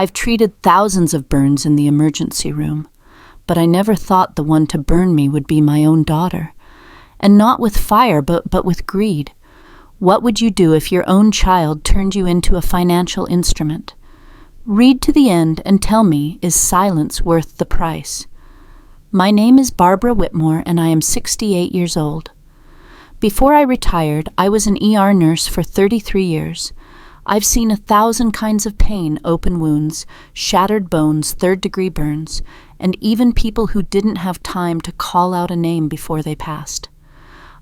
I've treated thousands of burns in the emergency room, but I never thought the one to burn me would be my own daughter. And not with fire, but with greed. What would you do if your own child turned you into a financial instrument? Read to the end and tell me, is silence worth the price? My name is Barbara Whitmore, and I am 68 years old. Before I retired, I was an ER nurse for 33 years. I've seen 1,000 kinds of pain, open wounds, shattered bones, third-degree burns, and even people who didn't have time to call out a name before they passed.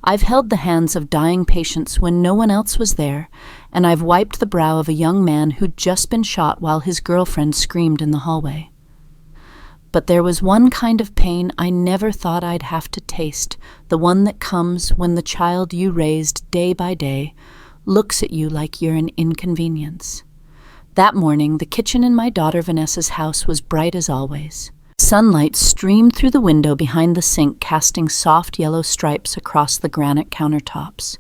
I've held the hands of dying patients when no one else was there, and I've wiped the brow of a young man who'd just been shot while his girlfriend screamed in the hallway. But there was one kind of pain I never thought I'd have to taste, the one that comes when the child you raised day by day looks at you like you're an inconvenience. That morning, the kitchen in my daughter Vanessa's house was bright as always. Sunlight streamed through the window behind the sink, casting soft yellow stripes across the granite countertops.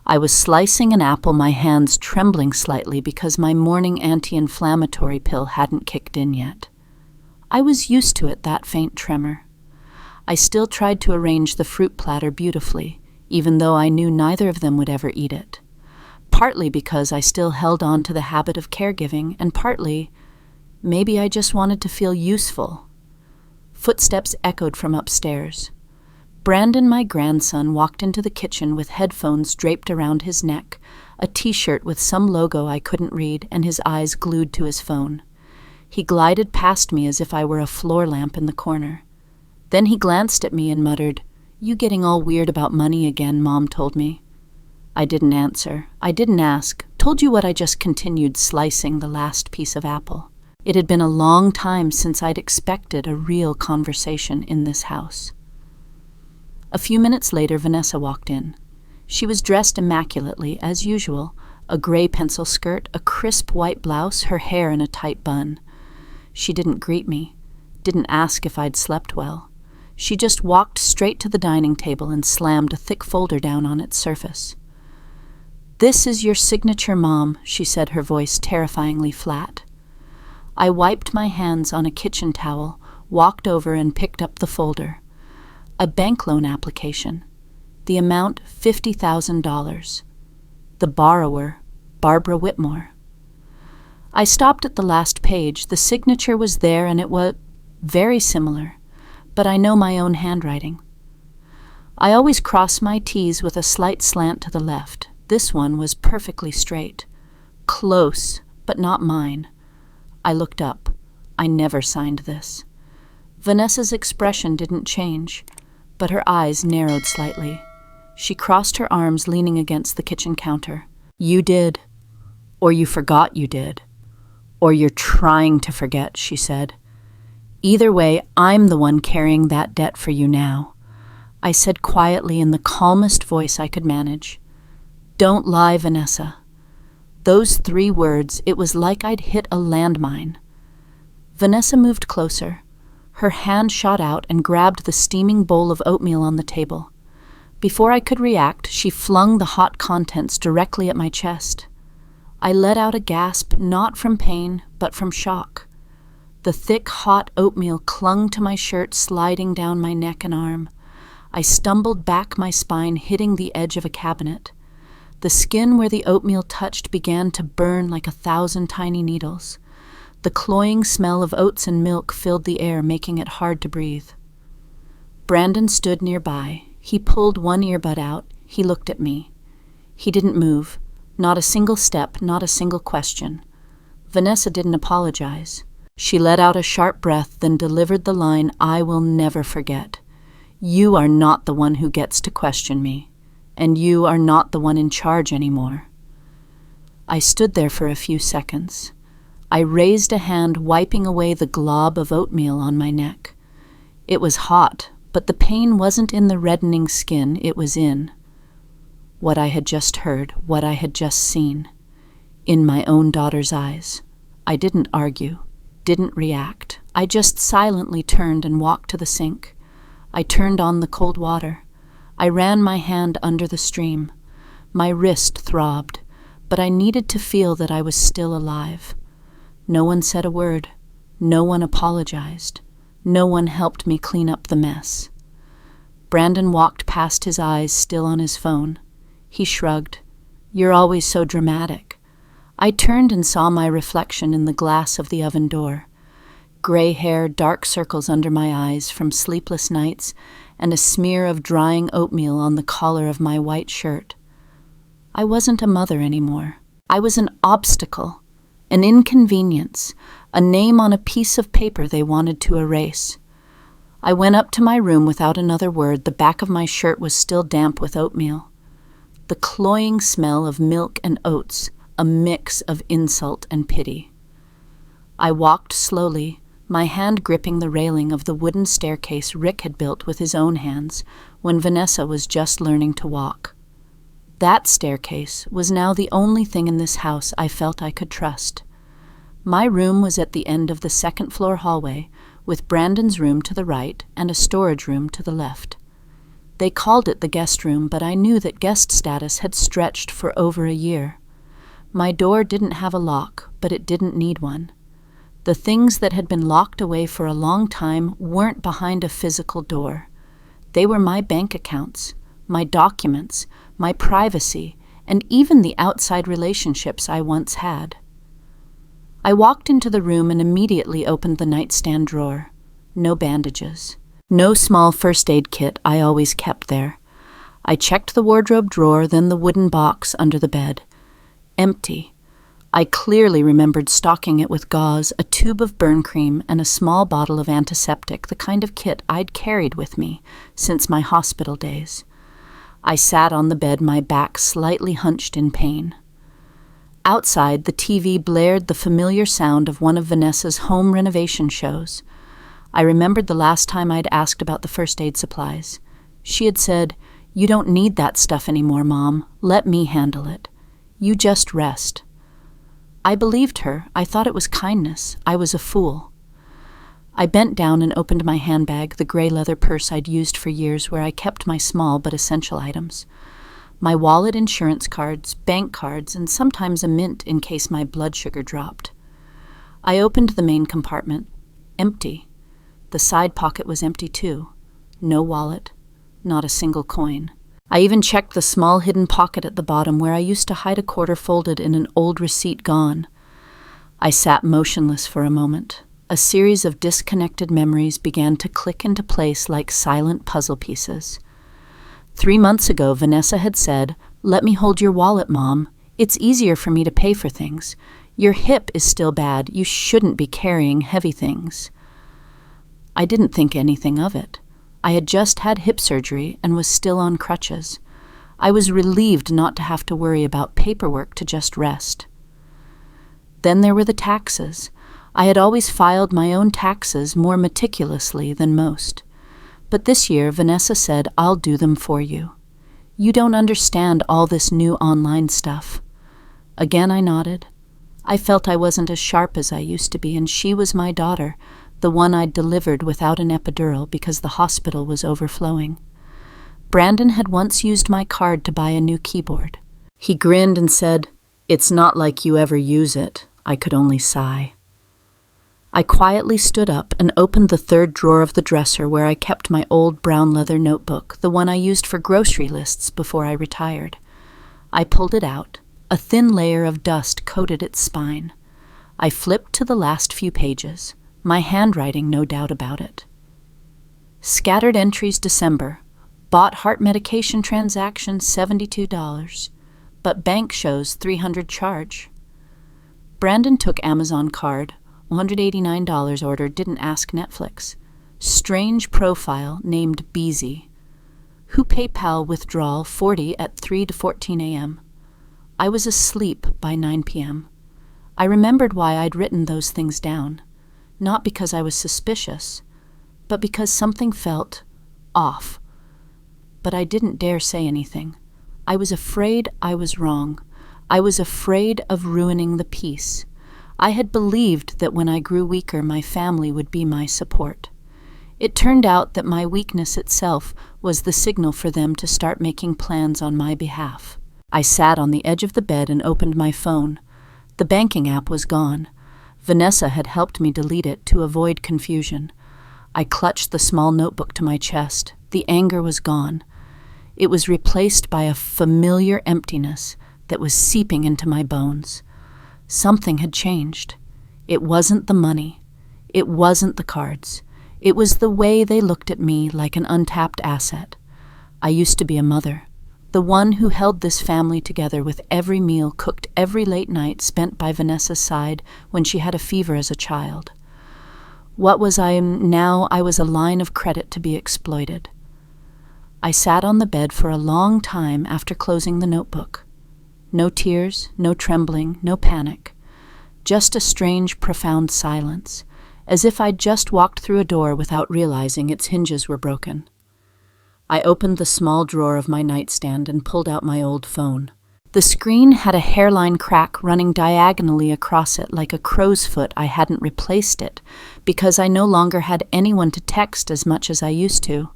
I was slicing an apple, my hands trembling slightly because my morning anti-inflammatory pill hadn't kicked in yet. I was used to it, that faint tremor. I still tried to arrange the fruit platter beautifully, even though I knew neither of them would ever eat it. Partly because I still held on to the habit of caregiving, and partly, maybe I just wanted to feel useful. Footsteps echoed from upstairs. Brandon, my grandson, walked into the kitchen with headphones draped around his neck, a t-shirt with some logo I couldn't read, and his eyes glued to his phone. He glided past me as if I were a floor lamp in the corner. Then he glanced at me and muttered, "You getting all weird about money again, Mom told me." I didn't answer. I didn't ask. Told you what I just continued slicing the last piece of apple. It had been a long time since I'd expected a real conversation in this house. A few minutes later, Vanessa walked in. She was dressed immaculately, as usual, a gray pencil skirt, a crisp white blouse, her hair in a tight bun. She didn't greet me, didn't ask if I'd slept well. She just walked straight to the dining table and slammed a thick folder down on its surface. "This is your signature, Mom," she said, her voice terrifyingly flat. I wiped my hands on a kitchen towel, walked over and picked up the folder. A bank loan application. The amount, $50,000. The borrower, Barbara Whitmore. I stopped at the last page. The signature was there and it was very similar, but I know my own handwriting. I always cross my T's with a slight slant to the left. This one was perfectly straight. Close, but not mine. I looked up. I never signed this. Vanessa's expression didn't change, but her eyes narrowed slightly. She crossed her arms, leaning against the kitchen counter. "You did. Or you forgot you did. Or you're trying to forget," she said. "Either way, I'm the one carrying that debt for you now," I said quietly in the calmest voice I could manage. "Don't lie, Vanessa." Those 3 words, it was like I'd hit a landmine. Vanessa moved closer. Her hand shot out and grabbed the steaming bowl of oatmeal on the table. Before I could react, she flung the hot contents directly at my chest. I let out a gasp, not from pain, but from shock. The thick, hot oatmeal clung to my shirt, sliding down my neck and arm. I stumbled back, my spine hitting the edge of a cabinet. The skin where the oatmeal touched began to burn like 1,000 tiny needles. The cloying smell of oats and milk filled the air, making it hard to breathe. Brandon stood nearby. He pulled one earbud out. He looked at me. He didn't move. Not a single step, not a single question. Vanessa didn't apologize. She let out a sharp breath, then delivered the line I will never forget. "You are not the one who gets to question me. And you are not the one in charge anymore." I stood there for a few seconds. I raised a hand, wiping away the glob of oatmeal on my neck. It was hot, but the pain wasn't in the reddening skin, it was in what I had just heard, what I had just seen, in my own daughter's eyes. I didn't argue, didn't react. I just silently turned and walked to the sink. I turned on the cold water. I ran my hand under the stream. My wrist throbbed, but I needed to feel that I was still alive. No one said a word. No one apologized. No one helped me clean up the mess. Brandon walked past, his eyes still on his phone. He shrugged. "You're always so dramatic." I turned and saw my reflection in the glass of the oven door. Gray hair, dark circles under my eyes from sleepless nights, and a smear of drying oatmeal on the collar of my white shirt. I wasn't a mother anymore. I was an obstacle, an inconvenience, a name on a piece of paper they wanted to erase. I went up to my room without another word. The back of my shirt was still damp with oatmeal. The cloying smell of milk and oats, a mix of insult and pity. I walked slowly, my hand gripping the railing of the wooden staircase Rick had built with his own hands when Vanessa was just learning to walk. That staircase was now the only thing in this house I felt I could trust. My room was at the end of the second-floor hallway, with Brandon's room to the right and a storage room to the left. They called it the guest room, but I knew that guest status had stretched for over a year. My door didn't have a lock, but it didn't need one. The things that had been locked away for a long time weren't behind a physical door. They were my bank accounts, my documents, my privacy, and even the outside relationships I once had. I walked into the room and immediately opened the nightstand drawer. No bandages. No small first aid kit I always kept there. I checked the wardrobe drawer, then the wooden box under the bed. Empty. I clearly remembered stocking it with gauze, a tube of burn cream, and a small bottle of antiseptic, the kind of kit I'd carried with me since my hospital days. I sat on the bed, my back slightly hunched in pain. Outside, the TV blared the familiar sound of one of Vanessa's home renovation shows. I remembered the last time I'd asked about the first aid supplies. She had said, "You don't need that stuff anymore, Mom. Let me handle it. You just rest." I believed her. I thought it was kindness. I was a fool. I bent down and opened my handbag, the gray leather purse I'd used for years, where I kept my small but essential items. My wallet, insurance cards, bank cards, and sometimes a mint in case my blood sugar dropped. I opened the main compartment. Empty. The side pocket was empty too. No wallet. Not a single coin. I even checked the small hidden pocket at the bottom where I used to hide a quarter folded in an old receipt gone. I sat motionless for a moment. A series of disconnected memories began to click into place like silent puzzle pieces. 3 months ago, Vanessa had said, "Let me hold your wallet, Mom. It's easier for me to pay for things. Your hip is still bad. You shouldn't be carrying heavy things." I didn't think anything of it. I had just had hip surgery and was still on crutches. I was relieved not to have to worry about paperwork, to just rest. Then there were the taxes. I had always filed my own taxes more meticulously than most. But this year, Vanessa said, "I'll do them for you. You don't understand all this new online stuff." Again I nodded. I felt I wasn't as sharp as I used to be, and she was my daughter, the one I'd delivered without an epidural because the hospital was overflowing. Brandon had once used my card to buy a new keyboard. He grinned and said, "It's not like you ever use it." I could only sigh. I quietly stood up and opened the third drawer of the dresser where I kept my old brown leather notebook, the one I used for grocery lists before I retired. I pulled it out. A thin layer of dust coated its spine. I flipped to the last few pages, my handwriting no doubt about it. Scattered entries December. Bought heart medication transaction $72, but bank shows $300 charge. Brandon took Amazon card. $189 order, didn't ask Netflix. Strange profile named Beezy. Who PayPal withdrawal 40 at 3 to 14 a.m. I was asleep by 9 p.m. I remembered why I'd written those things down. Not because I was suspicious, but because something felt off. But I didn't dare say anything. I was afraid I was wrong. I was afraid of ruining the peace. I had believed that when I grew weaker, my family would be my support. It turned out that my weakness itself was the signal for them to start making plans on my behalf. I sat on the edge of the bed and opened my phone. The banking app was gone. Vanessa had helped me delete it to avoid confusion. I clutched the small notebook to my chest. The anger was gone. It was replaced by a familiar emptiness that was seeping into my bones. Something had changed. It wasn't the money. It wasn't the cards. It was the way they looked at me like an untapped asset. I used to be a mother, the one who held this family together with every meal cooked every late night spent by Vanessa's side when she had a fever as a child. What was I now? I was a line of credit to be exploited. I sat on the bed for a long time after closing the notebook. No tears, no trembling, no panic. Just a strange, profound silence, as if I'd just walked through a door without realizing its hinges were broken. I opened the small drawer of my nightstand and pulled out my old phone. The screen had a hairline crack running diagonally across it like a crow's foot. I hadn't replaced it because I no longer had anyone to text as much as I used to.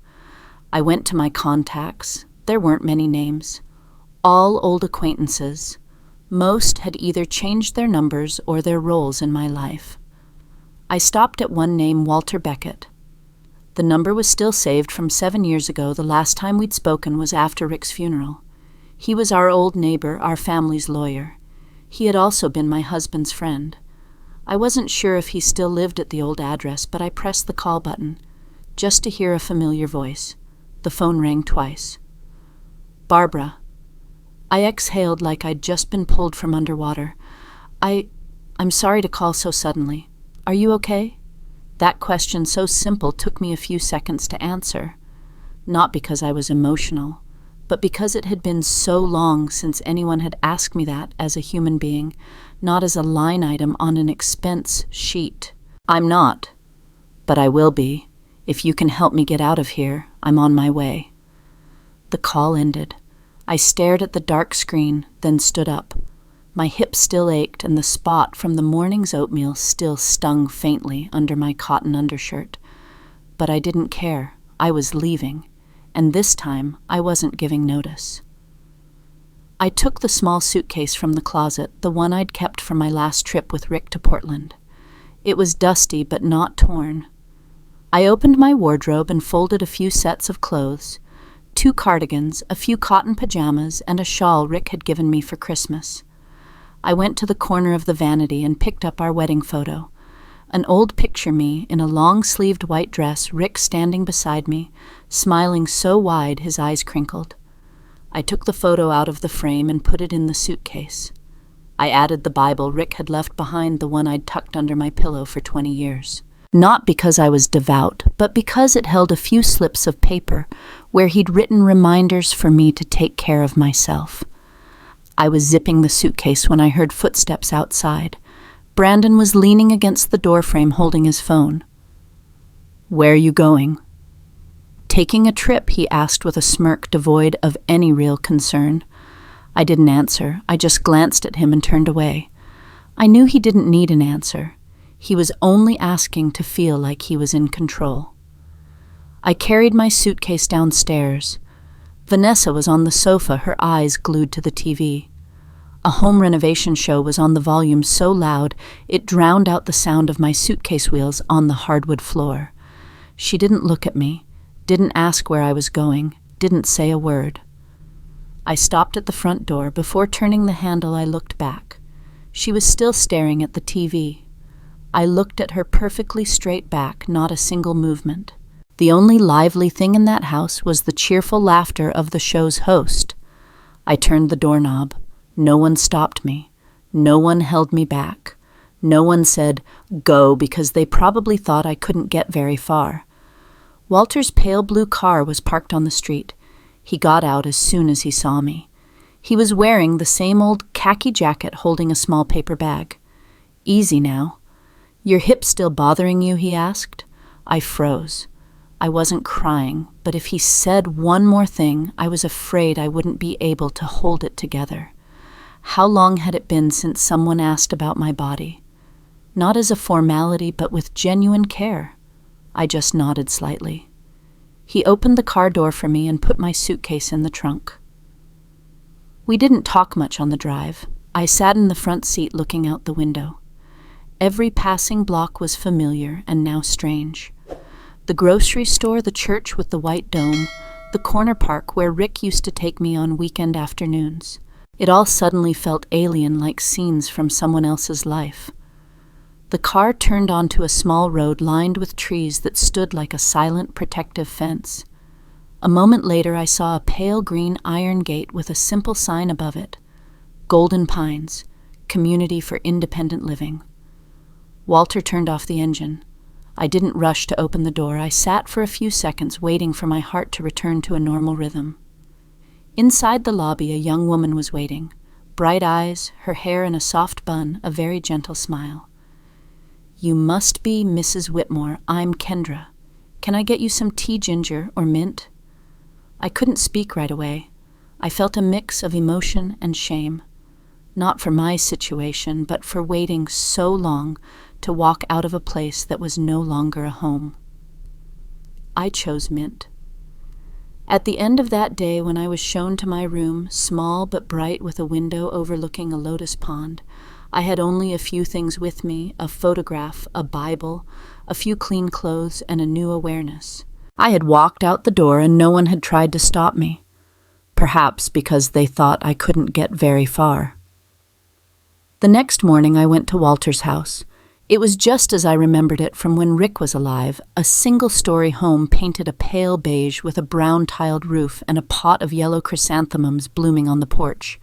I went to my contacts. There weren't many names. All old acquaintances. Most had either changed their numbers or their roles in my life. I stopped at one name, Walter Beckett. The number was still saved from 7 years ago. The last time we'd spoken was after Rick's funeral. He was our old neighbor, our family's lawyer. He had also been my husband's friend. I wasn't sure if he still lived at the old address, but I pressed the call button, just to hear a familiar voice. The phone rang twice. Barbara. I exhaled like I'd just been pulled from underwater. I'm sorry to call so suddenly. Are you okay? That question, so simple, took me a few seconds to answer. Not because I was emotional, but because it had been so long since anyone had asked me that as a human being, not as a line item on an expense sheet. I'm not, but I will be. If you can help me get out of here, I'm on my way. The call ended. I stared at the dark screen, then stood up. My hips still ached, and the spot from the morning's oatmeal still stung faintly under my cotton undershirt. But I didn't care. I was leaving, and this time I wasn't giving notice. I took the small suitcase from the closet, the one I'd kept from my last trip with Rick to Portland. It was dusty but not torn. I opened my wardrobe and folded a few sets of clothes, 2 cardigans, a few cotton pajamas, and a shawl Rick had given me for Christmas. I went to the corner of the vanity and picked up our wedding photo, an old picture me in a long-sleeved white dress, Rick standing beside me, smiling so wide his eyes crinkled. I took the photo out of the frame and put it in the suitcase. I added the Bible Rick had left behind, the one I'd tucked under my pillow for 20 years. Not because I was devout, but because it held a few slips of paper where he'd written reminders for me to take care of myself. I was zipping the suitcase when I heard footsteps outside. Brandon was leaning against the doorframe holding his phone. "Where are you going?" "Taking a trip," he asked with a smirk devoid of any real concern. I didn't answer. I just glanced at him and turned away. I knew he didn't need an answer. He was only asking to feel like he was in control. I carried my suitcase downstairs. Vanessa was on the sofa, her eyes glued to the TV. A home renovation show was on the volume so loud it drowned out the sound of my suitcase wheels on the hardwood floor. She didn't look at me, didn't ask where I was going, didn't say a word. I stopped at the front door. Before turning the handle, I looked back. She was still staring at the TV. I looked at her perfectly straight back, not a single movement. The only lively thing in that house was the cheerful laughter of the show's host. I turned the doorknob. No one stopped me. No one held me back. No one said, "Go," because they probably thought I couldn't get very far. Walter's pale blue car was parked on the street. He got out as soon as he saw me. He was wearing the same old khaki jacket, holding a small paper bag. "Easy now." "Your hip still bothering you?" he asked. I froze. I wasn't crying, but if he said one more thing, I was afraid I wouldn't be able to hold it together. How long had it been since someone asked about my body? Not as a formality, but with genuine care. I just nodded slightly. He opened the car door for me and put my suitcase in the trunk. We didn't talk much on the drive. I sat in the front seat looking out the window. Every passing block was familiar and now strange. The grocery store, the church with the white dome, the corner park where Rick used to take me on weekend afternoons. It all suddenly felt alien, like scenes from someone else's life. The car turned onto a small road lined with trees that stood like a silent protective fence. A moment later, I saw a pale green iron gate with a simple sign above it: Golden Pines, Community for Independent Living. Walter turned off the engine. I didn't rush to open the door. I sat for a few seconds, waiting for my heart to return to a normal rhythm. Inside the lobby, a young woman was waiting. Bright eyes, her hair in a soft bun, a very gentle smile. "You must be Mrs. Whitmore. I'm Kendra. Can I get you some tea, ginger, or mint?" I couldn't speak right away. I felt a mix of emotion and shame. Not for my situation, but for waiting so long to walk out of a place that was no longer a home. I chose mint. At the end of that day, when I was shown to my room, small but bright with a window overlooking a lotus pond, I had only a few things with me: a photograph, a Bible, a few clean clothes, and a new awareness. I had walked out the door and no one had tried to stop me. Perhaps because they thought I couldn't get very far. The next morning I went to Walter's house. It was just as I remembered it from when Rick was alive, a single-story home painted a pale beige with a brown-tiled roof and a pot of yellow chrysanthemums blooming on the porch.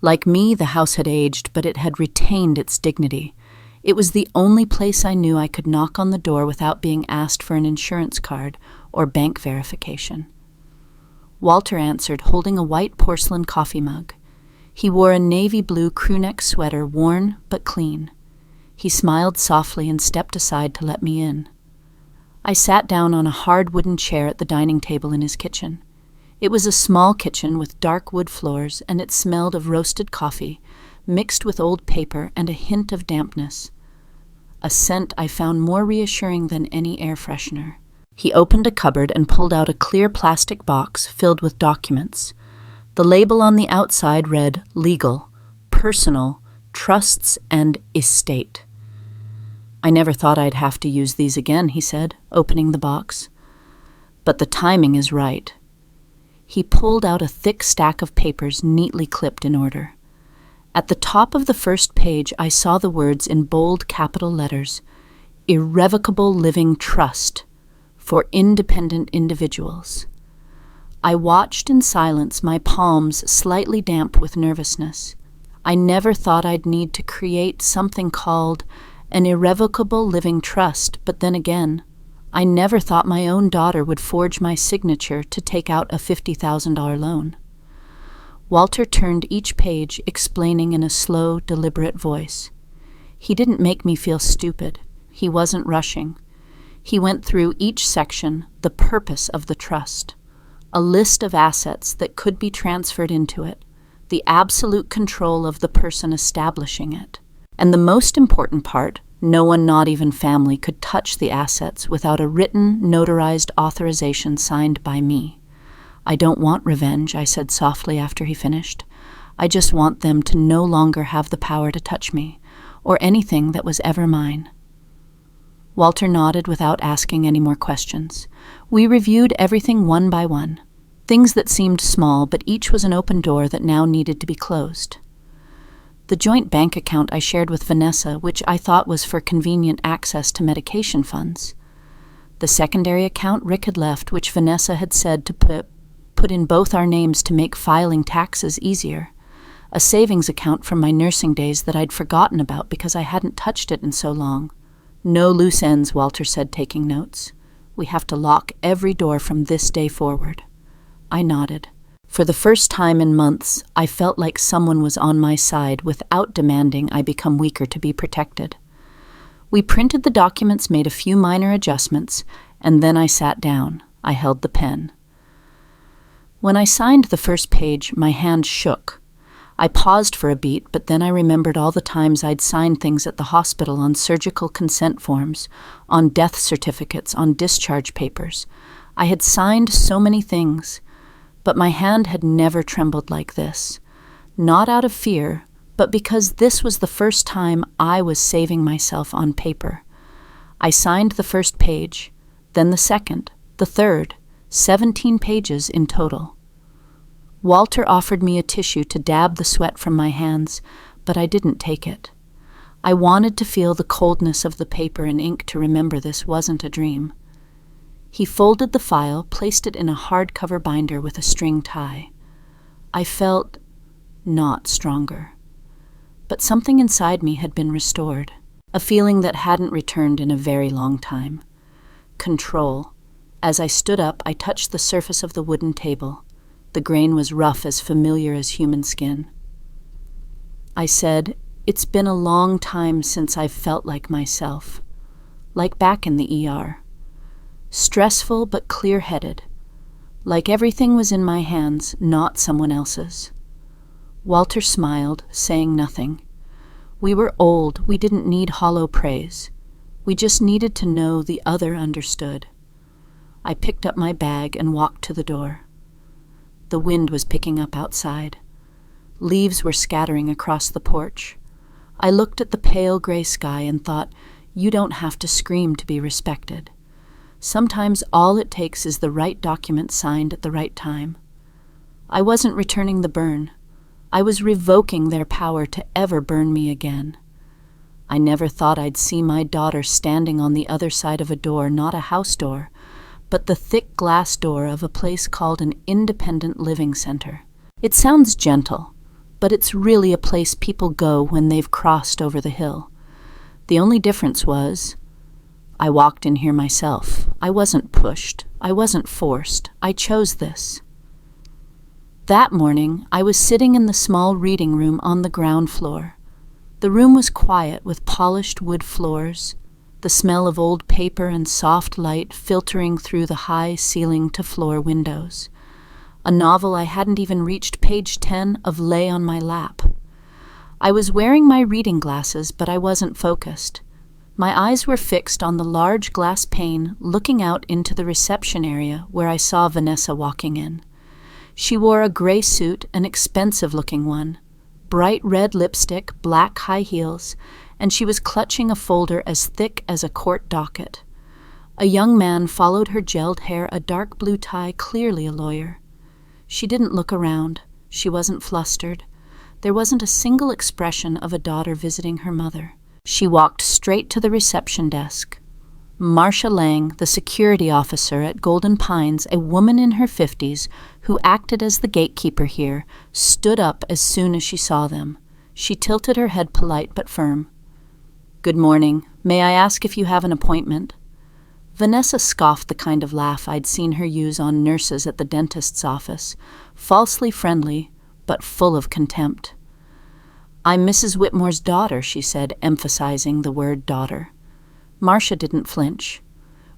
Like me, the house had aged, but it had retained its dignity. It was the only place I knew I could knock on the door without being asked for an insurance card or bank verification. Walter answered, holding a white porcelain coffee mug. He wore a navy blue crewneck sweater, worn but clean. He smiled softly and stepped aside to let me in. I sat down on a hard wooden chair at the dining table in his kitchen. It was a small kitchen with dark wood floors, and it smelled of roasted coffee, mixed with old paper and a hint of dampness. A scent I found more reassuring than any air freshener. He opened a cupboard and pulled out a clear plastic box filled with documents. The label on the outside read Legal, Personal, Trusts, and Estate. "I never thought I'd have to use these again," he said, opening the box. "But the timing is right." He pulled out a thick stack of papers neatly clipped in order. At the top of the first page, I saw the words in bold capital letters: Irrevocable Living Trust for Independent Individuals. I watched in silence, my palms slightly damp with nervousness. I never thought I'd need to create something called an irrevocable living trust, but then again, I never thought my own daughter would forge my signature to take out a $50,000 loan. Walter turned each page, explaining in a slow, deliberate voice. He didn't make me feel stupid. He wasn't rushing. He went through each section, the purpose of the trust, a list of assets that could be transferred into it, the absolute control of the person establishing it. And the most important part, no one, not even family, could touch the assets without a written, notarized authorization signed by me. "I don't want revenge," I said softly after he finished. "I just want them to no longer have the power to touch me, or anything that was ever mine." Walter nodded without asking any more questions. We reviewed everything one by one. Things that seemed small, but each was an open door that now needed to be closed. The joint bank account I shared with Vanessa, which I thought was for convenient access to medication funds. The secondary account Rick had left, which Vanessa had said to put in both our names to make filing taxes easier. A savings account from my nursing days that I'd forgotten about because I hadn't touched it in so long. "No loose ends," Walter said, taking notes. "We have to lock every door from this day forward." I nodded. For the first time in months, I felt like someone was on my side without demanding I become weaker to be protected. We printed the documents, made a few minor adjustments, and then I sat down. I held the pen. When I signed the first page, my hand shook. I paused for a beat, but then I remembered all the times I'd signed things at the hospital on surgical consent forms, on death certificates, on discharge papers. I had signed so many things, but my hand had never trembled like this. Not out of fear, but because this was the first time I was saving myself on paper. I signed the first page, then the second, the third, 17 pages in total. Walter offered me a tissue to dab the sweat from my hands, but I didn't take it. I wanted to feel the coldness of the paper and ink to remember this wasn't a dream. He folded the file, placed it in a hardcover binder with a string tie. I felt not stronger. But something inside me had been restored, a feeling that hadn't returned in a very long time. Control. As I stood up, I touched the surface of the wooden table. The grain was rough, as familiar as human skin. I said, "It's been a long time since I've felt like myself, like back in the ER. Stressful but clear-headed, like everything was in my hands, not someone else's." Walter smiled, saying nothing. We were old, we didn't need hollow praise. We just needed to know the other understood. I picked up my bag and walked to the door. The wind was picking up outside. Leaves were scattering across the porch. I looked at the pale gray sky and thought, you don't have to scream to be respected. Sometimes all it takes is the right document signed at the right time. I wasn't returning the burn. I was revoking their power to ever burn me again. I never thought I'd see my daughter standing on the other side of a door, not a house door, but the thick glass door of a place called an independent living center. It sounds gentle, but it's really a place people go when they've crossed over the hill. The only difference was, I walked in here myself. I wasn't pushed. I wasn't forced. I chose this. That morning, I was sitting in the small reading room on the ground floor. The room was quiet with polished wood floors, the smell of old paper and soft light filtering through the high ceiling-to-floor windows. A novel I hadn't even reached page 10 of lay on my lap. I was wearing my reading glasses, but I wasn't focused. My eyes were fixed on the large glass pane looking out into the reception area where I saw Vanessa walking in. She wore a gray suit, an expensive-looking one, bright red lipstick, black high heels, and she was clutching a folder as thick as a court docket. A young man followed her gelled hair, a dark blue tie, clearly a lawyer. She didn't look around. She wasn't flustered. There wasn't a single expression of a daughter visiting her mother. She walked straight to the reception desk. Marcia Lang, the security officer at Golden Pines, a woman in her 50s who acted as the gatekeeper here, stood up as soon as she saw them. She tilted her head, polite but firm. "Good morning. May I ask if you have an appointment?" Vanessa scoffed the kind of laugh I'd seen her use on nurses at the dentist's office, falsely friendly, but full of contempt. "I'm Mrs. Whitmore's daughter," she said, emphasizing the word daughter. Marcia didn't flinch.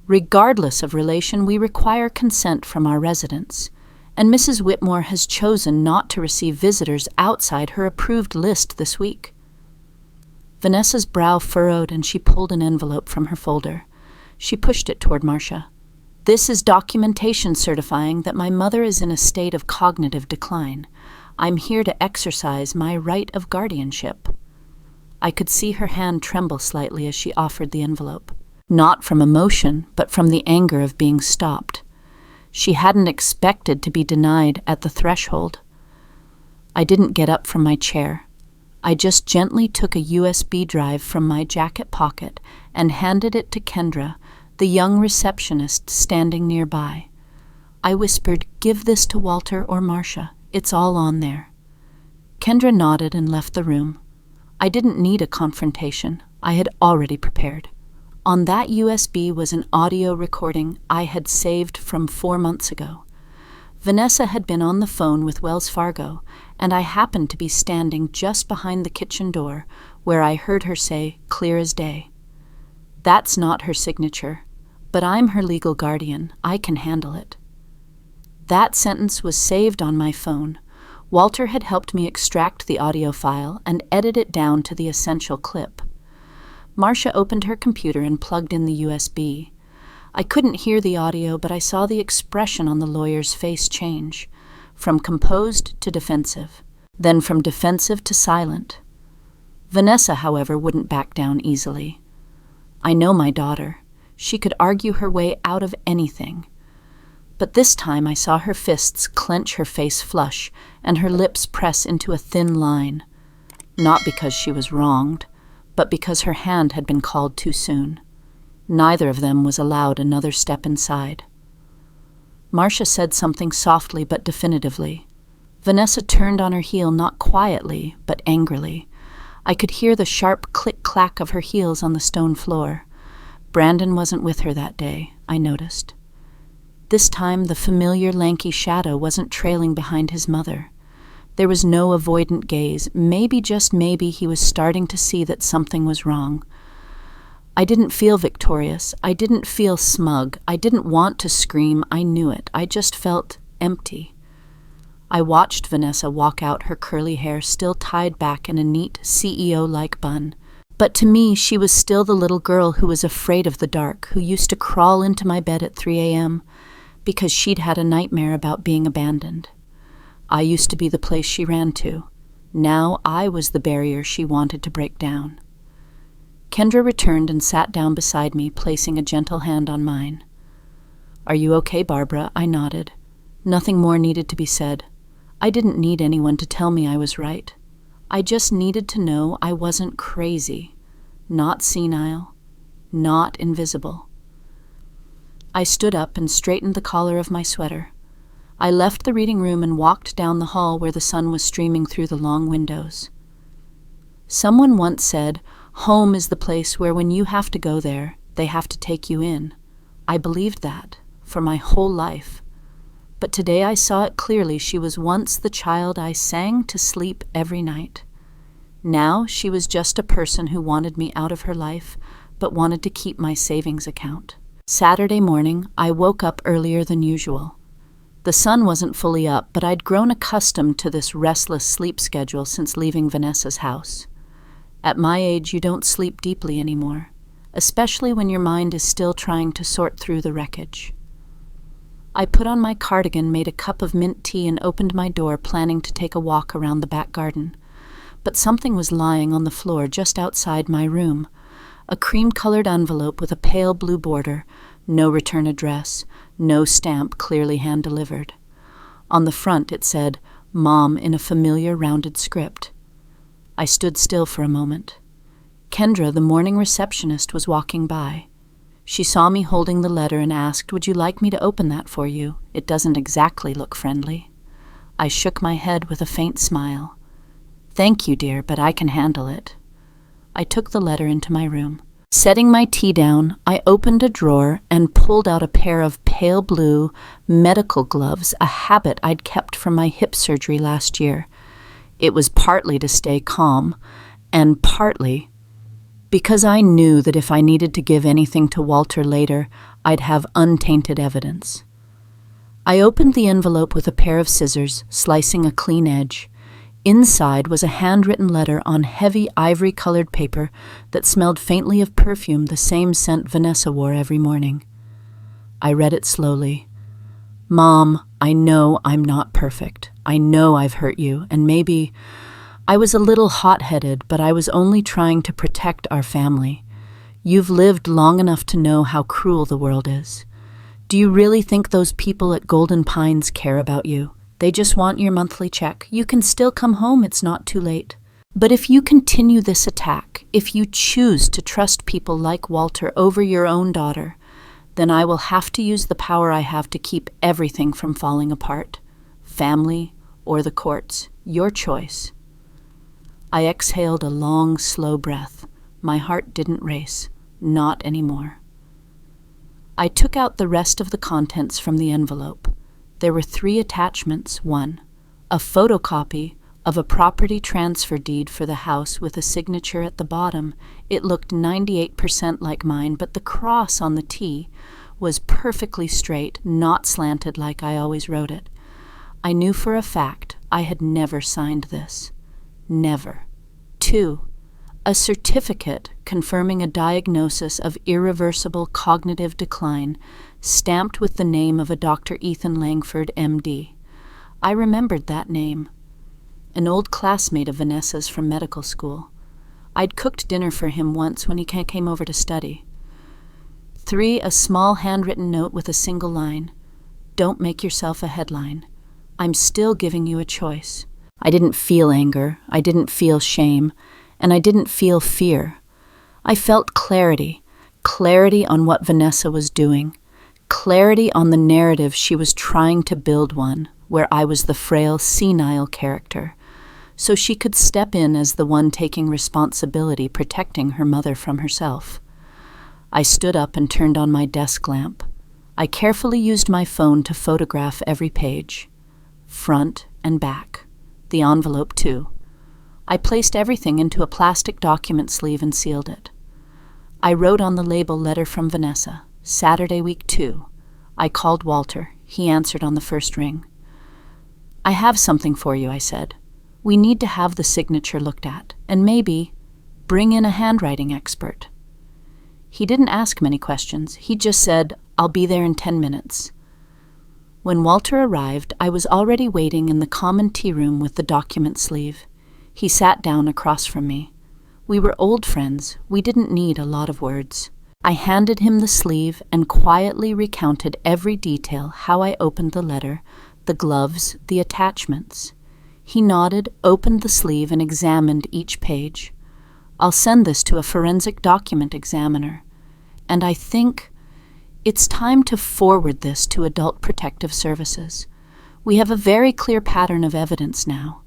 "Regardless of relation, we require consent from our residents, and Mrs. Whitmore has chosen not to receive visitors outside her approved list this week." Vanessa's brow furrowed and she pulled an envelope from her folder. She pushed it toward Marcia. "This is documentation certifying that my mother is in a state of cognitive decline. I'm here to exercise my right of guardianship." I could see her hand tremble slightly as she offered the envelope. Not from emotion, but from the anger of being stopped. She hadn't expected to be denied at the threshold. I didn't get up from my chair. I just gently took a USB drive from my jacket pocket and handed it to Kendra, the young receptionist standing nearby. I whispered, "Give this to Walter or Marcia. It's all on there." Kendra nodded and left the room. I didn't need a confrontation. I had already prepared. On that USB was an audio recording I had saved from 4 months ago. Vanessa had been on the phone with Wells Fargo, and I happened to be standing just behind the kitchen door, where I heard her say, clear as day, "That's not her signature, but I'm her legal guardian. I can handle it." That sentence was saved on my phone. Walter had helped me extract the audio file and edit it down to the essential clip. Marcia opened her computer and plugged in the USB. I couldn't hear the audio, but I saw the expression on the lawyer's face change, from composed to defensive, then from defensive to silent. Vanessa, however, wouldn't back down easily. I know my daughter. She could argue her way out of anything. But this time I saw her fists clench, her face flush, and her lips press into a thin line. Not because she was wronged, but because her hand had been called too soon. Neither of them was allowed another step inside. Marcia said something softly but definitively. Vanessa turned on her heel, not quietly, but angrily. I could hear the sharp click-clack of her heels on the stone floor. Brandon wasn't with her that day, I noticed. This time the familiar lanky shadow wasn't trailing behind his mother. There was no avoidant gaze. Maybe, just maybe, he was starting to see that something was wrong. I didn't feel victorious. I didn't feel smug. I didn't want to scream. I knew it. I just felt empty. I watched Vanessa walk out, her curly hair still tied back in a neat CEO-like bun. But to me, she was still the little girl who was afraid of the dark, who used to crawl into my bed at 3 a.m. because she'd had a nightmare about being abandoned. I used to be the place she ran to. Now I was the barrier she wanted to break down. Kendra returned and sat down beside me, placing a gentle hand on mine. "Are you okay, Barbara?" I nodded. Nothing more needed to be said. I didn't need anyone to tell me I was right. I just needed to know I wasn't crazy, not senile, not invisible. I stood up and straightened the collar of my sweater. I left the reading room and walked down the hall where the sun was streaming through the long windows. Someone once said, "Home is the place where when you have to go there, they have to take you in." I believed that for my whole life. But today I saw it clearly. She was once the child I sang to sleep every night. Now she was just a person who wanted me out of her life, but wanted to keep my savings account. Saturday morning, I woke up earlier than usual. The sun wasn't fully up, but I'd grown accustomed to this restless sleep schedule since leaving Vanessa's house. At my age, you don't sleep deeply anymore, especially when your mind is still trying to sort through the wreckage. I put on my cardigan, made a cup of mint tea, and opened my door, planning to take a walk around the back garden. But something was lying on the floor just outside my room. A cream-colored envelope with a pale blue border, no return address, no stamp clearly hand-delivered. On the front it said, "Mom," in a familiar rounded script. I stood still for a moment. Kendra, the morning receptionist, was walking by. She saw me holding the letter and asked, "Would you like me to open that for you? It doesn't exactly look friendly." I shook my head with a faint smile. "Thank you, dear, but I can handle it." I took the letter into my room. Setting my tea down, I opened a drawer and pulled out a pair of pale blue medical gloves, a habit I'd kept from my hip surgery last year. It was partly to stay calm, and partly because I knew that if I needed to give anything to Walter later, I'd have untainted evidence. I opened the envelope with a pair of scissors, slicing a clean edge. Inside was a handwritten letter on heavy ivory-colored paper that smelled faintly of perfume, the same scent Vanessa wore every morning. I read it slowly. "Mom, I know I'm not perfect. I know I've hurt you, and maybe I was a little hot-headed, but I was only trying to protect our family. You've lived long enough to know how cruel the world is. Do you really think those people at Golden Pines care about you? They just want your monthly check. You can still come home, it's not too late. But if you continue this attack, if you choose to trust people like Walter over your own daughter, then I will have to use the power I have to keep everything from falling apart. Family or the courts, your choice." I exhaled a long, slow breath. My heart didn't race. Not anymore. I took out the rest of the contents from the envelope. There were 3 attachments. 1, a photocopy of a property transfer deed for the house with a signature at the bottom. It looked 98% like mine, but the cross on the T was perfectly straight, not slanted like I always wrote it. I knew for a fact I had never signed this. Never. 2, a certificate confirming a diagnosis of irreversible cognitive decline, stamped with the name of a Dr. Ethan Langford, M.D. I remembered that name. An old classmate of Vanessa's from medical school. I'd cooked dinner for him once when he came over to study. 3, a small handwritten note with a single line. Don't make yourself a headline. I'm still giving you a choice. I didn't feel anger, I didn't feel shame, and I didn't feel fear. I felt clarity on what Vanessa was doing, clarity on the narrative she was trying to build one, where I was the frail, senile character, so she could step in as the one taking responsibility, protecting her mother from herself. I stood up and turned on my desk lamp. I carefully used my phone to photograph every page, front and back, the envelope too. I placed everything into a plastic document sleeve and sealed it. I wrote on the label "Letter from Vanessa, Saturday week 2. I called Walter. He answered on the first ring. I have something for you, I said. We need to have the signature looked at, and maybe bring in a handwriting expert. He didn't ask many questions. He just said, I'll be there in 10 minutes. When Walter arrived, I was already waiting in the common tea room with the document sleeve. He sat down across from me. We were old friends. We didn't need a lot of words. I handed him the sleeve and quietly recounted every detail, how I opened the letter, the gloves, the attachments. He nodded, opened the sleeve, and examined each page. I'll send this to a forensic document examiner. And I think it's time to forward this to Adult Protective Services. We have a very clear pattern of evidence now.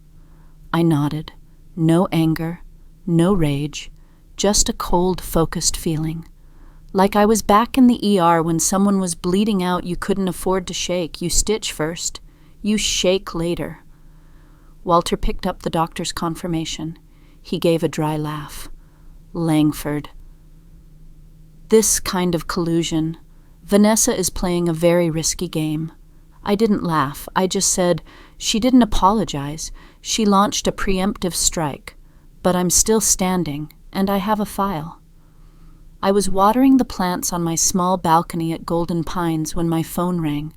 I nodded. No anger, no rage, just a cold, focused feeling. Like I was back in the ER when someone was bleeding out you couldn't afford to shake. You stitch first, you shake later. Walter picked up the doctor's confirmation. He gave a dry laugh. Langford. This kind of collusion. Vanessa is playing a very risky game. I didn't laugh. I just said, she didn't apologize. She launched a preemptive strike. But I'm still standing, and I have a file. I was watering the plants on my small balcony at Golden Pines when my phone rang.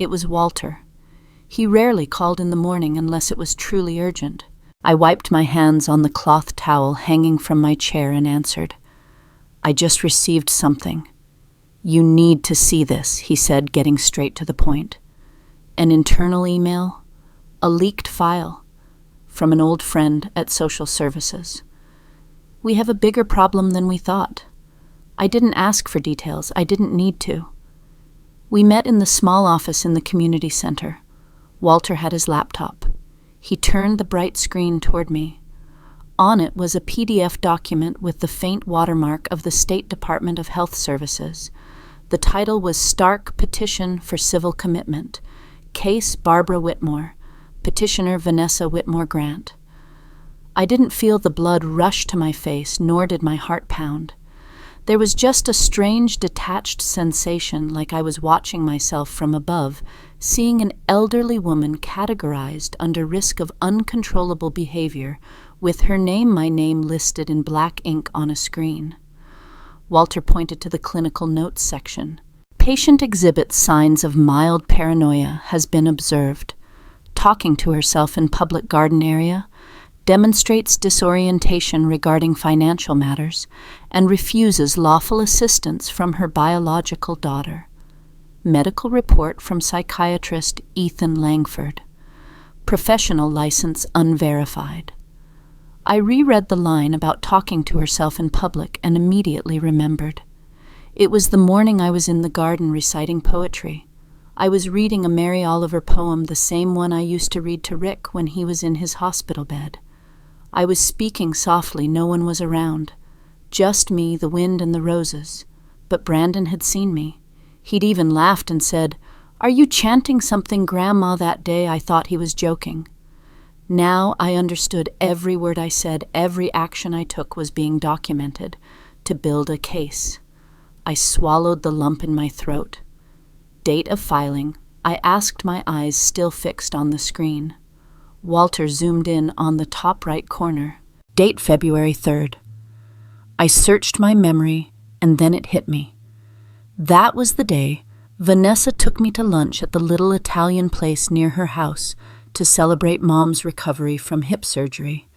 It was Walter. He rarely called in the morning unless it was truly urgent. I wiped my hands on the cloth towel hanging from my chair and answered. I just received something. You need to see this, he said, getting straight to the point. An internal email, a leaked file, from an old friend at Social Services. We have a bigger problem than we thought. I didn't ask for details. I didn't need to. We met in the small office in the community center. Walter had his laptop. He turned the bright screen toward me. On it was a PDF document with the faint watermark of the State Department of Health Services. The title was Stark Petition for Civil Commitment. Case Barbara Whitmore. Petitioner Vanessa Whitmore Grant. I didn't feel the blood rush to my face, nor did my heart pound. There was just a strange, detached sensation, like I was watching myself from above, seeing an elderly woman categorized under risk of uncontrollable behavior, with her name, my name, listed in black ink on a screen. Walter pointed to the clinical notes section. Patient exhibits signs of mild paranoia has been observed. Talking to herself in public garden area, demonstrates disorientation regarding financial matters, and refuses lawful assistance from her biological daughter. Medical report from psychiatrist Ethan Langford. Professional license unverified. I reread the line about talking to herself in public and immediately remembered. It was the morning I was in the garden reciting poetry. I was reading a Mary Oliver poem, the same one I used to read to Rick when he was in his hospital bed. I was speaking softly, no one was around. Just me, the wind, and the roses. But Brandon had seen me. He'd even laughed and said, "Are you chanting something, Grandma, that day?" I thought he was joking. Now I understood every word I said, every action I took was being documented to build a case. I swallowed the lump in my throat. Date of filing. I asked, my eyes still fixed on the screen. Walter zoomed in on the top right corner. Date February 3rd. I searched my memory, and then it hit me. That was the day Vanessa took me to lunch at the little Italian place near her house to celebrate Mom's recovery from hip surgery.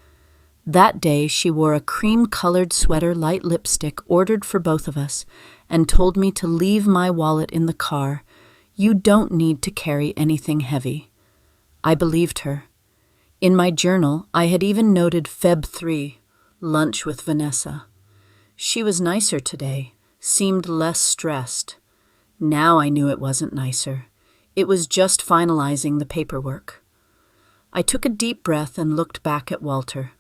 That day, she wore a cream-colored sweater, light lipstick ordered for both of us, and told me to leave my wallet in the car. You don't need to carry anything heavy. I believed her. In my journal, I had even noted Feb 3, lunch with Vanessa. She was nicer today, seemed less stressed. Now I knew it wasn't nicer. It was just finalizing the paperwork. I took a deep breath and looked back at Walter.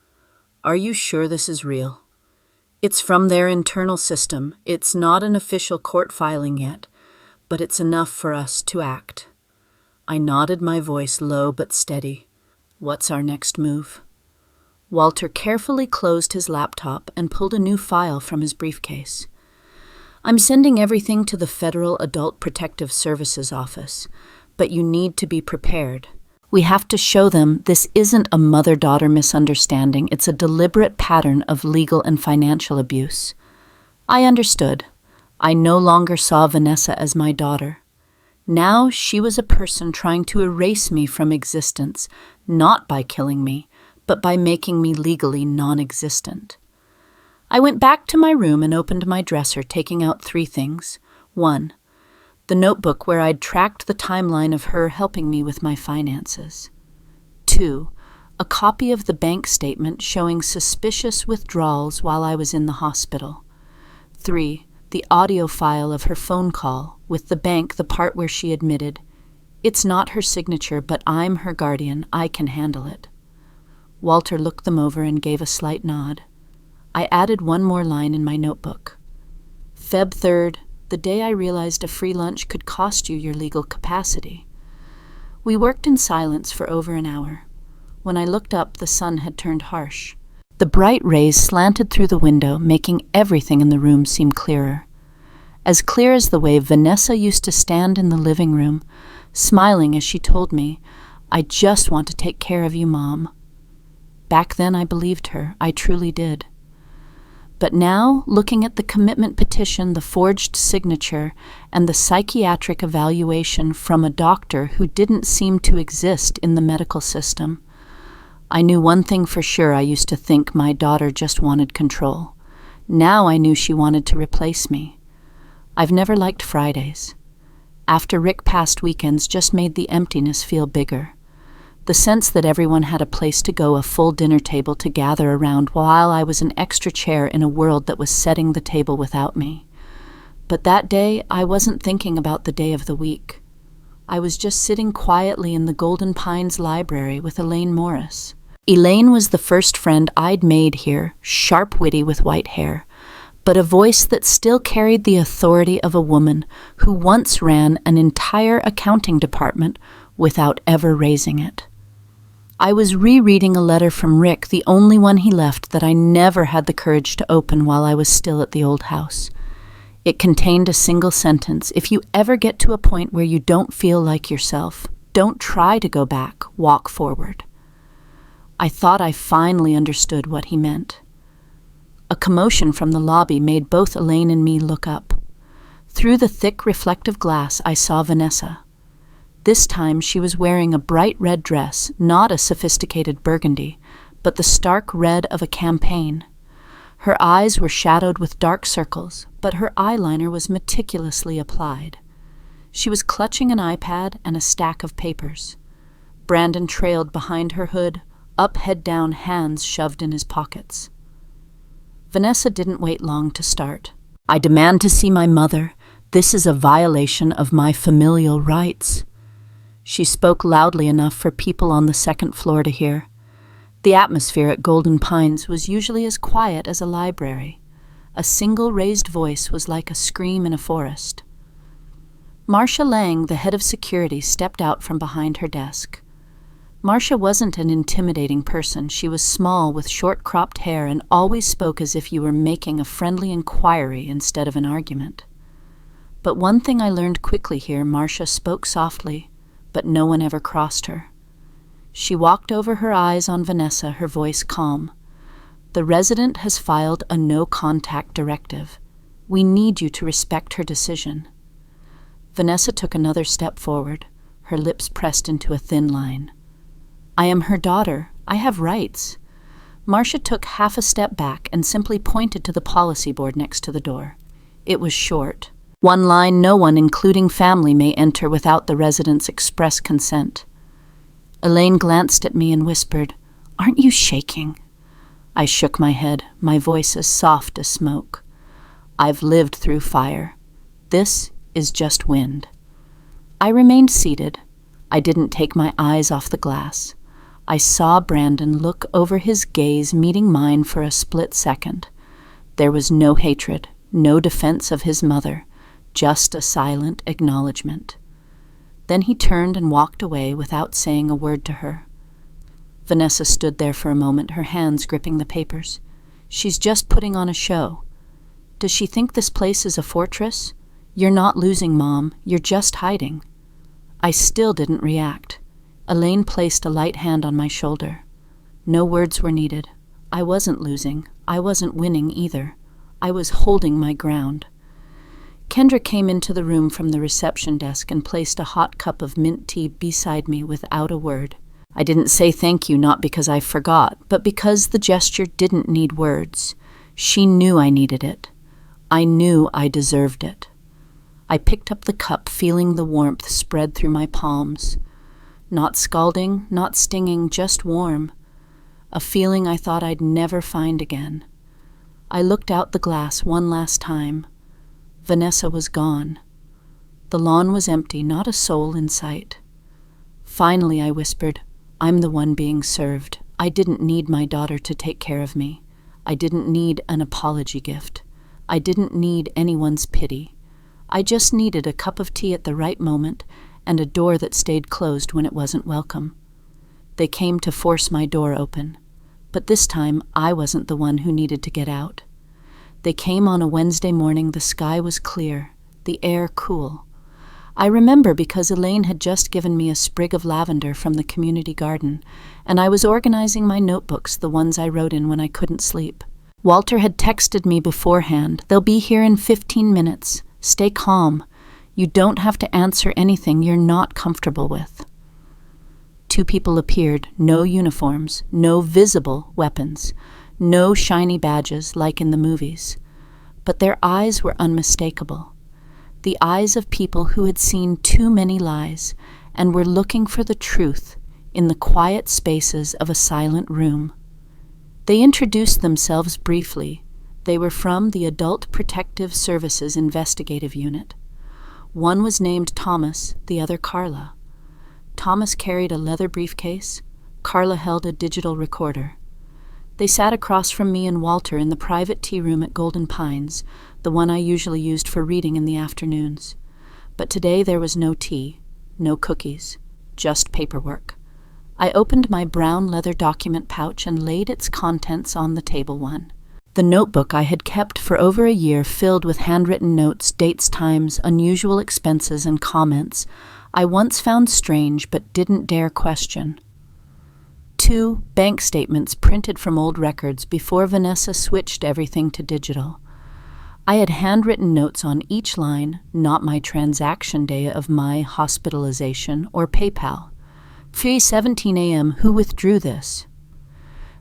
Are you sure this is real? It's from their internal system. It's not an official court filing yet, but it's enough for us to act. I nodded, my voice low but steady. What's our next move? Walter carefully closed his laptop and pulled a new file from his briefcase. I'm sending everything to the Federal Adult Protective Services Office, but you need to be prepared. We have to show them this isn't a mother-daughter misunderstanding. It's a deliberate pattern of legal and financial abuse. I understood. I no longer saw Vanessa as my daughter. Now she was a person trying to erase me from existence, not by killing me, but by making me legally non-existent. I went back to my room and opened my dresser, taking out 3 things. 1. The notebook where I'd tracked the timeline of her helping me with my finances. 2. A copy of the bank statement showing suspicious withdrawals while I was in the hospital. 3. The audio file of her phone call, with the bank, the part where she admitted, "It's not her signature, but I'm her guardian. I can handle it." Walter looked them over and gave a slight nod. I added 1 more line in my notebook. Feb 3rd, the day I realized a free lunch could cost you your legal capacity. We worked in silence for over an hour. When I looked up, the sun had turned harsh. The bright rays slanted through the window, making everything in the room seem clearer. As clear as the way Vanessa used to stand in the living room, smiling as she told me, "I just want to take care of you, Mom." Back then I believed her. I truly did. But now, looking at the commitment petition, the forged signature, and the psychiatric evaluation from a doctor who didn't seem to exist in the medical system, I knew one thing for sure. I used to think my daughter just wanted control. Now I knew she wanted to replace me. I've never liked Fridays. After Rick passed, weekends just made the emptiness feel bigger. The sense that everyone had a place to go, a full dinner table to gather around, while I was an extra chair in a world that was setting the table without me. But that day, I wasn't thinking about the day of the week. I was just sitting quietly in the Golden Pines library with Elaine Morris. Elaine was the first friend I'd made here, sharp-witty with white hair, but a voice that still carried the authority of a woman who once ran an entire accounting department without ever raising it. I was rereading a letter from Rick, the only one he left that I never had the courage to open while I was still at the old house. It contained a single sentence: "If you ever get to a point where you don't feel like yourself, don't try to go back, walk forward." I thought I finally understood what he meant. A commotion from the lobby made both Elaine and me look up. Through the thick reflective glass, I saw Vanessa. This time she was wearing a bright red dress, not a sophisticated burgundy, but the stark red of a campaign. Her eyes were shadowed with dark circles, but her eyeliner was meticulously applied. She was clutching an iPad and a stack of papers. Brandon trailed behind her hood, up, head down, hands shoved in his pockets. Vanessa didn't wait long to start. "I demand to see my mother. This is a violation of my familial rights." She spoke loudly enough for people on the 2nd floor to hear. The atmosphere at Golden Pines was usually as quiet as a library. A single raised voice was like a scream in a forest. Marcia Lang, the head of security, stepped out from behind her desk. Marcia wasn't an intimidating person. She was small with short-cropped hair and always spoke as if you were making a friendly inquiry instead of an argument. But one thing I learned quickly here: Marcia spoke softly, but no one ever crossed her. She walked over, her eyes on Vanessa, her voice calm. "The resident has filed a no-contact directive. We need you to respect her decision." Vanessa took another step forward, her lips pressed into a thin line. "I am her daughter. I have rights." Marcia took half a step back and simply pointed to the policy board next to the door. It was short. One line: no one, including family, may enter without the resident's express consent. Elaine glanced at me and whispered, "Aren't you shaking?" I shook my head, my voice as soft as smoke. "I've lived through fire. This is just wind." I remained seated. I didn't take my eyes off the glass. I saw Brandon look over his gaze, meeting mine for a split second. There was no hatred, no defense of his mother, just a silent acknowledgement. Then he turned and walked away without saying a word to her. Vanessa stood there for a moment, her hands gripping the papers. "She's just putting on a show. Does she think this place is a fortress? You're not losing, Mom. You're just hiding." I still didn't react. Elaine placed a light hand on my shoulder. No words were needed. I wasn't losing. I wasn't winning either. I was holding my ground. Kendra came into the room from the reception desk and placed a hot cup of mint tea beside me without a word. I didn't say thank you, not because I forgot, but because the gesture didn't need words. She knew I needed it. I knew I deserved it. I picked up the cup, feeling the warmth spread through my palms. Not scalding, not stinging, just warm. A feeling I thought I'd never find again. I looked out the glass one last time. Vanessa was gone. The lawn was empty, not a soul in sight. Finally, I whispered, "I'm the one being served. I didn't need my daughter to take care of me. I didn't need an apology gift. I didn't need anyone's pity. I just needed a cup of tea at the right moment and a door that stayed closed when it wasn't welcome." They came to force my door open, but this time I wasn't the one who needed to get out. They came on a Wednesday morning. The sky was clear, the air cool. I remember because Elaine had just given me a sprig of lavender from the community garden, and I was organizing my notebooks, the ones I wrote in when I couldn't sleep. Walter had texted me beforehand, "They'll be here in 15 minutes. Stay calm. You don't have to answer anything you're not comfortable with." Two people appeared, no uniforms, no visible weapons, no shiny badges like in the movies. But their eyes were unmistakable. The eyes of people who had seen too many lies and were looking for the truth in the quiet spaces of a silent room. They introduced themselves briefly. They were from the Adult Protective Services Investigative Unit. One was named Thomas, the other Carla. Thomas carried a leather briefcase. Carla held a digital recorder. They sat across from me and Walter in the private tea room at Golden Pines, the one I usually used for reading in the afternoons. But today there was no tea, no cookies, just paperwork. I opened my brown leather document pouch and laid its contents on the table one. The notebook I had kept for over a year, filled with handwritten notes, dates, times, unusual expenses, and comments I once found strange but didn't dare question. 2 bank statements printed from old records before Vanessa switched everything to digital. I had handwritten notes on each line, not my transaction day of my hospitalization or PayPal. 3:17 a.m., who withdrew this?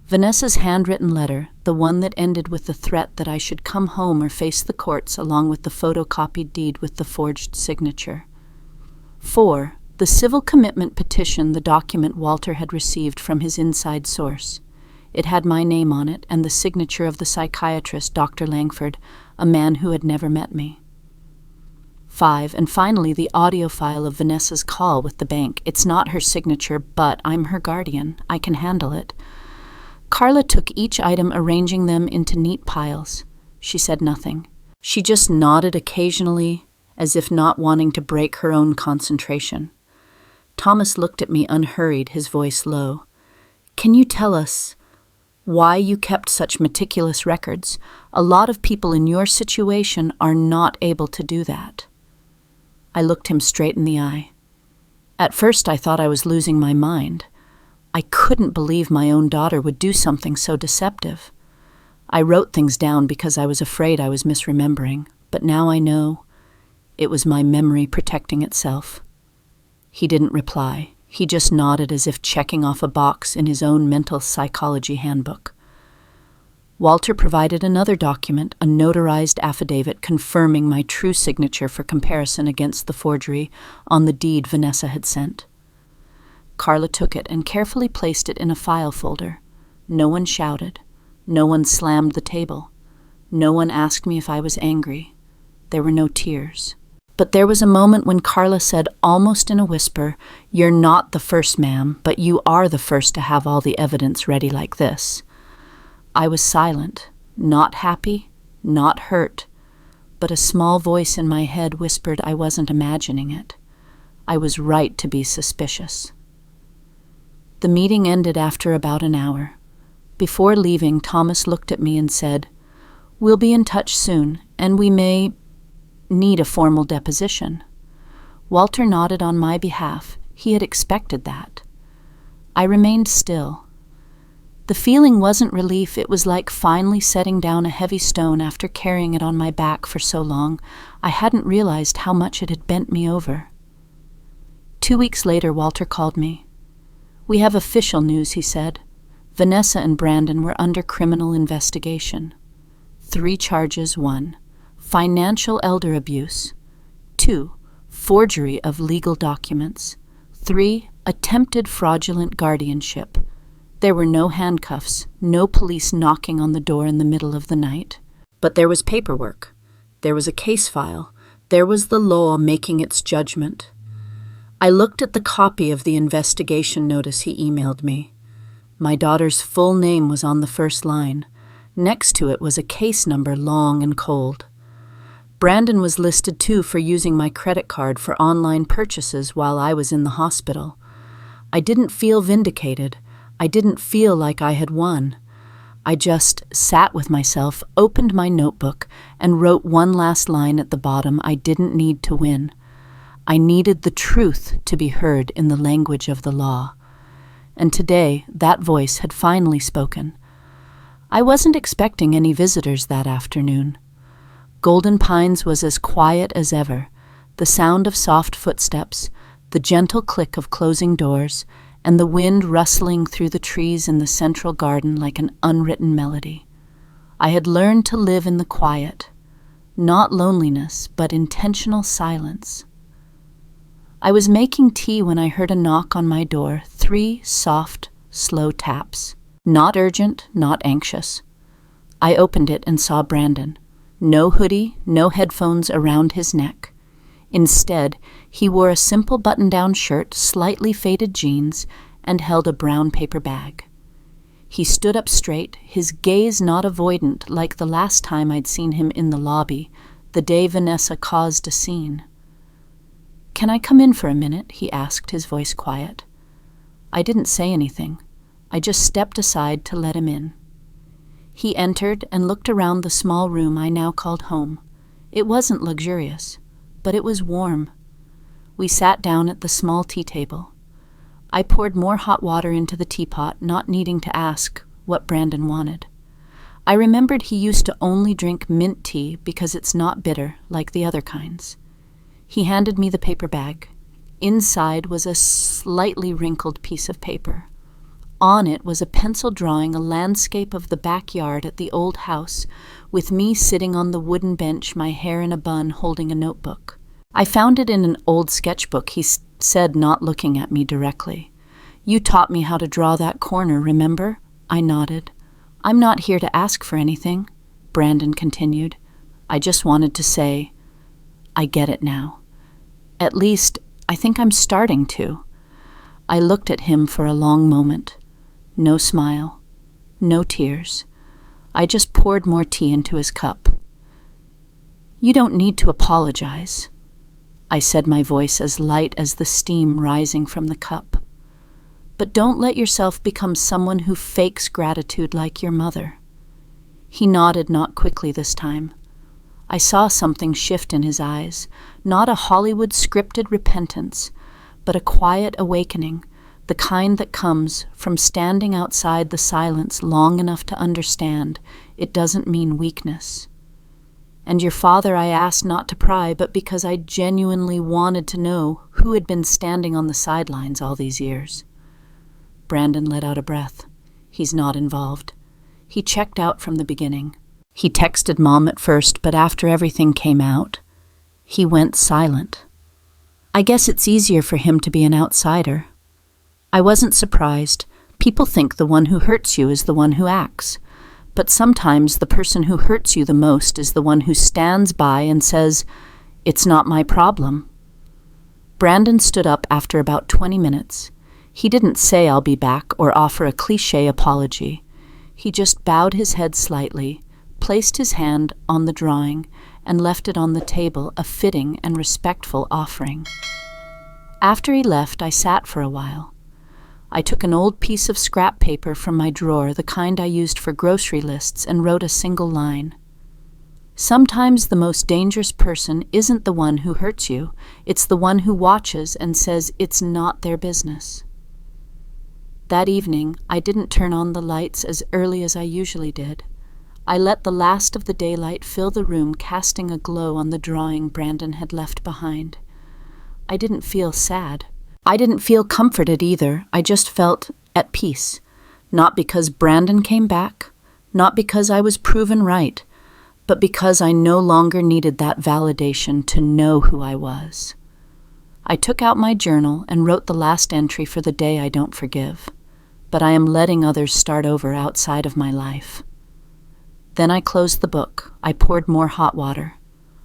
Vanessa's handwritten letter, the one that ended with the threat that I should come home or face the courts, along with the photocopied deed with the forged signature. 4. The civil commitment petition, the document Walter had received from his inside source. It had my name on it and the signature of the psychiatrist, Dr. Langford, a man who had never met me. 5. And finally, the audio file of Vanessa's call with the bank. It's not her signature, but I'm her guardian. I can handle it. Carla took each item, arranging them into neat piles. She said nothing. She just nodded occasionally, as if not wanting to break her own concentration. Thomas looked at me unhurried, his voice low. "Can you tell us why you kept such meticulous records? A lot of people in your situation are not able to do that." I looked him straight in the eye. At first I thought I was losing my mind. I couldn't believe my own daughter would do something so deceptive. I wrote things down because I was afraid I was misremembering, but now I know it was my memory protecting itself. He didn't reply. He just nodded as if checking off a box in his own mental psychology handbook. Walter provided another document, a notarized affidavit confirming my true signature for comparison against the forgery on the deed Vanessa had sent. Carla took it and carefully placed it in a file folder. No one shouted. No one slammed the table. No one asked me if I was angry. There were no tears. But there was a moment when Carla said, almost in a whisper, "You're not the first, ma'am, but you are the first to have all the evidence ready like this." I was silent, not happy, not hurt, but a small voice in my head whispered I wasn't imagining it. I was right to be suspicious. The meeting ended after about an hour. Before leaving, Thomas looked at me and said, "We'll be in touch soon, and we may need a formal deposition." Walter nodded on my behalf. He had expected that. I remained still. The feeling wasn't relief. It was like finally setting down a heavy stone after carrying it on my back for so long. I hadn't realized how much it had bent me over. 2 weeks later, Walter called me. "We have official news," he said. "Vanessa and Brandon were under criminal investigation. 3 charges: 1, financial elder abuse; 2, forgery of legal documents; 3, attempted fraudulent guardianship. There were no handcuffs, no police knocking on the door in the middle of the night. But there was paperwork. There was a case file. There was the law making its judgment." I looked at the copy of the investigation notice he emailed me. My daughter's full name was on the first line. Next to it was a case number, long and cold. Brandon was listed too for using my credit card for online purchases while I was in the hospital. I didn't feel vindicated. I didn't feel like I had won. I just sat with myself, opened my notebook, and wrote one last line at the bottom. I didn't need to win. I needed the truth to be heard in the language of the law. And today, that voice had finally spoken. I wasn't expecting any visitors that afternoon. Golden Pines was as quiet as ever, the sound of soft footsteps, the gentle click of closing doors, and the wind rustling through the trees in the central garden like an unwritten melody. I had learned to live in the quiet, not loneliness, but intentional silence. I was making tea when I heard a knock on my door, 3 soft, slow taps. Not urgent, not anxious. I opened it and saw Brandon. No hoodie, no headphones around his neck. Instead, he wore a simple button-down shirt, slightly faded jeans, and held a brown paper bag. He stood up straight, his gaze not avoidant like the last time I'd seen him in the lobby, the day Vanessa caused a scene. "Can I come in for a minute?" he asked, his voice quiet. I didn't say anything. I just stepped aside to let him in. He entered and looked around the small room I now called home. It wasn't luxurious, but it was warm. We sat down at the small tea table. I poured more hot water into the teapot, not needing to ask what Brandon wanted. I remembered he used to only drink mint tea because it's not bitter like the other kinds. He handed me the paper bag. Inside was a slightly wrinkled piece of paper. On it was a pencil drawing a landscape of the backyard at the old house, with me sitting on the wooden bench, my hair in a bun, holding a notebook. I found it in an old sketchbook, he said, not looking at me directly. "You taught me how to draw that corner, remember?" I nodded. "I'm not here to ask for anything," Brandon continued. "I just wanted to say, I get it now. At least, I think I'm starting to." I looked at him for a long moment. No smile, no tears. I just poured more tea into his cup. "You don't need to apologize," I said, my voice as light as the steam rising from the cup. "But don't let yourself become someone who fakes gratitude like your mother." He nodded, not quickly this time. I saw something shift in his eyes, not a Hollywood scripted repentance, but a quiet awakening, the kind that comes from standing outside the silence long enough to understand it doesn't mean weakness. "And your father," I asked, not to pry, but because I genuinely wanted to know who had been standing on the sidelines all these years. Brandon let out a breath. "He's not involved. He checked out from the beginning. He texted Mom at first, but after everything came out, he went silent. I guess it's easier for him to be an outsider. I wasn't surprised. People think the one who hurts you is the one who acts. But sometimes the person who hurts you the most is the one who stands by and says, "It's not my problem." Brandon stood up after about 20 minutes. He didn't say "I'll be back" or offer a cliché apology. He just bowed his head slightly, placed his hand on the drawing, and left it on the table, a fitting and respectful offering. After he left, I sat for a while. I took an old piece of scrap paper from my drawer, the kind I used for grocery lists, and wrote a single line. Sometimes the most dangerous person isn't the one who hurts you, it's the one who watches and says it's not their business. That evening, I didn't turn on the lights as early as I usually did. I let the last of the daylight fill the room, casting a glow on the drawing Brandon had left behind. I didn't feel sad. I didn't feel comforted either. I just felt at peace. Not because Brandon came back, not because I was proven right, but because I no longer needed that validation to know who I was. I took out my journal and wrote the last entry for the day I don't forgive, but I am letting others start over outside of my life. Then I closed the book. I poured more hot water.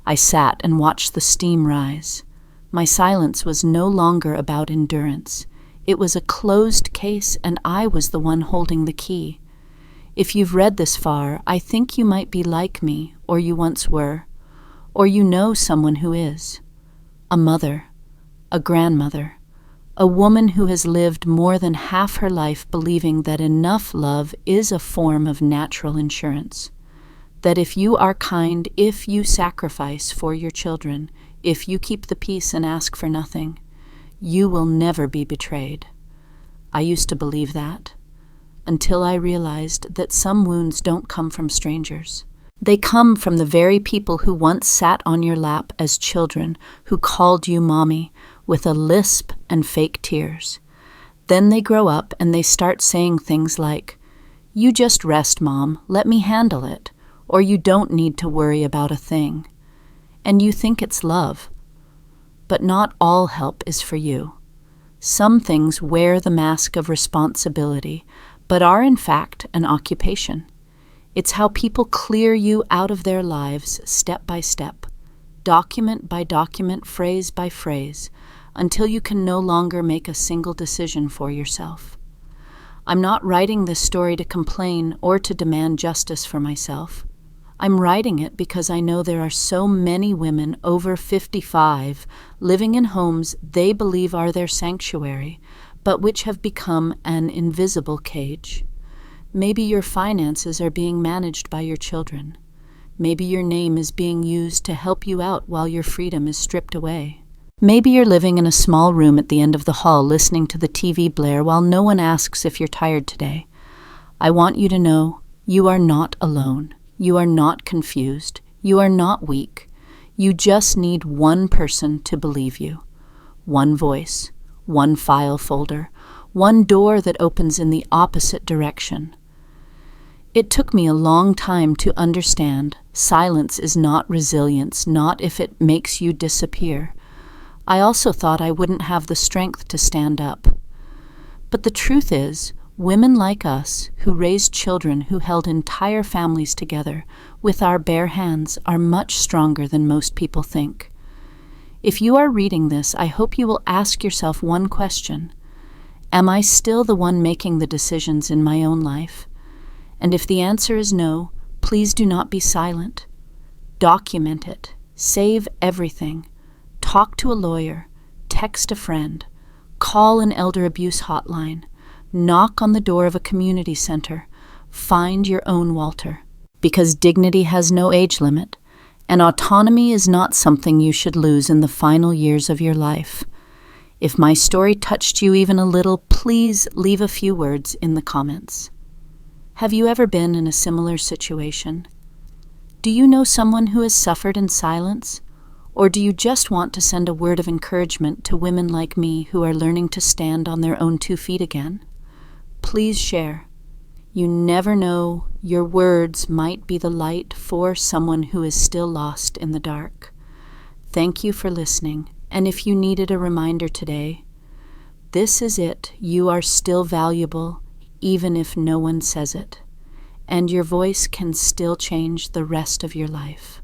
I sat and watched the steam rise. My silence was no longer about endurance. It was a closed case, and I was the one holding the key. If you've read this far, I think you might be like me, or you once were, or you know someone who is. A mother, a grandmother, a woman who has lived more than half her life believing that enough love is a form of natural insurance. That if you are kind, if you sacrifice for your children, if you keep the peace and ask for nothing, you will never be betrayed. I used to believe that, until I realized that some wounds don't come from strangers. They come from the very people who once sat on your lap as children, who called you mommy, with a lisp and fake tears. Then they grow up and they start saying things like, "You just rest, Mom, let me handle it," or "You don't need to worry about a thing." And you think it's love. But not all help is for you. Some things wear the mask of responsibility, but are in fact an occupation. It's how people clear you out of their lives step by step, document by document, phrase by phrase, until you can no longer make a single decision for yourself. I'm not writing this story to complain or to demand justice for myself. I'm writing it because I know there are so many women over 55 living in homes they believe are their sanctuary, but which have become an invisible cage. Maybe your finances are being managed by your children. Maybe your name is being used to help you out while your freedom is stripped away. Maybe you're living in a small room at the end of the hall listening to the TV blare while no one asks if you're tired today. I want you to know you are not alone. You are not confused. You are not weak. You just need one person to believe you. One voice, one file folder, one door that opens in the opposite direction. It took me a long time to understand silence is not resilience, not if it makes you disappear. I also thought I wouldn't have the strength to stand up. But the truth is, women like us, who raised children who held entire families together with our bare hands, are much stronger than most people think. If you are reading this, I hope you will ask yourself one question. Am I still the one making the decisions in my own life? And if the answer is no, please do not be silent. Document it. Save everything. Talk to a lawyer. Text a friend. Call an elder abuse hotline. Knock on the door of a community center. Find your own Walter. Because dignity has no age limit, and autonomy is not something you should lose in the final years of your life. If my story touched you even a little, please leave a few words in the comments. Have you ever been in a similar situation? Do you know someone who has suffered in silence? Or do you just want to send a word of encouragement to women like me who are learning to stand on their own 2 feet again? Please share. You never know, your words might be the light for someone who is still lost in the dark. Thank you for listening, and if you needed a reminder today, this is it. You are still valuable, even if no one says it, and your voice can still change the rest of your life.